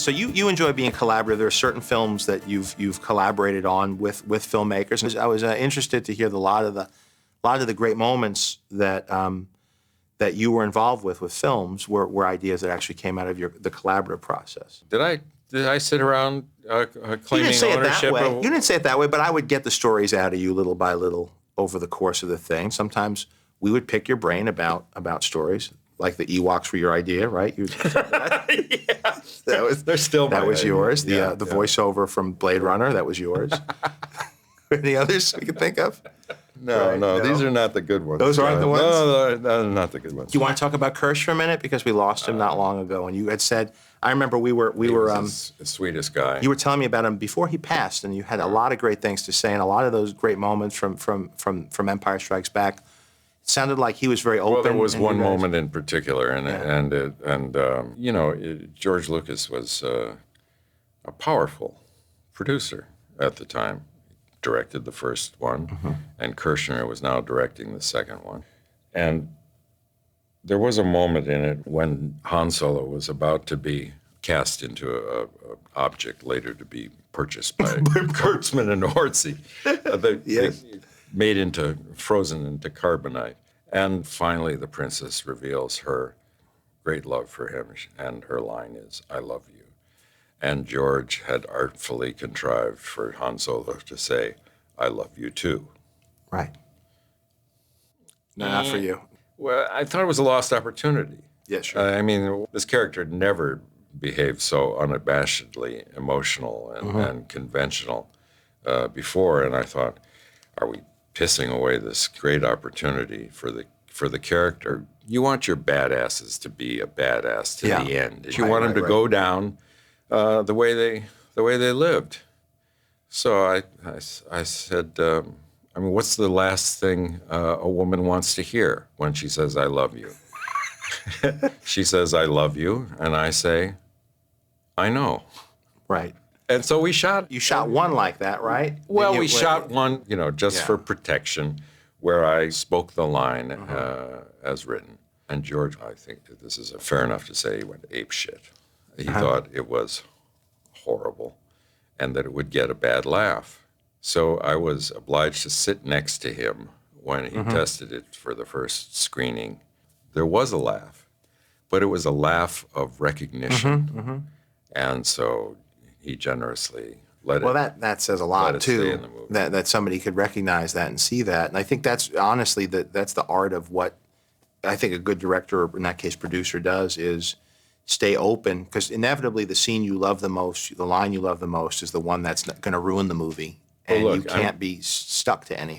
So you enjoy being collaborative. There are certain films that you've collaborated on with filmmakers. I was interested to hear a lot of the great moments that that you were involved with films were ideas that actually came out of the collaborative process. Did I sit around claiming ownership? You didn't say it that way, but I would get the stories out of you little by little over the course of the thing. Sometimes we would pick your brain about stories, like the Ewoks were your idea, right? They're still that was idea. yours. The Yeah, voiceover from Blade Runner, that was yours. Any others we could think of? No, these are not the good ones. Those aren't the ones? No, they're not the good ones. Do you want to talk about Kirsch for a minute? Because we lost him not long ago, and you had said, I remember we were the sweetest guy. You were telling me about him before he passed, and you had a lot of great things to say, and a lot of those great moments from Empire Strikes Back. It sounded like he was very open. Well, there was one moment in particular, George Lucas was a powerful producer at the time. Directed the first one, and Kershner was now directing the second one. And there was a moment in it when Han Solo was about to be cast into an object later to be purchased by Kurtzman and Orsi. Frozen into carbonite. And finally the princess reveals her great love for him, and her line is, "I love you." And George had artfully contrived for Han Solo to say, "I love you too." Right. No, not for you. Well, I thought it was a lost opportunity. Yeah, sure. I mean, this character never behaved so unabashedly emotional and conventional before, and I thought, are we pissing away this great opportunity for the character? You want your badasses to be a badass to the end. You want them to go down the way they lived. So I said, what's the last thing a woman wants to hear when she says, "I love you"? She says, "I love you," and I say, "I know." Right. And so we shot. You shot one like that, right? Well, we shot one, just for protection, where I spoke the line as written. And George, I think that this is fair enough to say, he went apeshit. He thought it was horrible and that it would get a bad laugh. So I was obliged to sit next to him when he tested it for the first screening. There was a laugh, but it was a laugh of recognition. And so he generously let it. Well, that says a lot stay too. in the movie. That somebody could recognize that and see that, and I think that's honestly that's the art of what I think a good director, or in that case producer, does, is stay open, because inevitably the scene you love the most, the line you love the most, is the one that's going to ruin the movie, and Well, look, you can't be stuck to anything.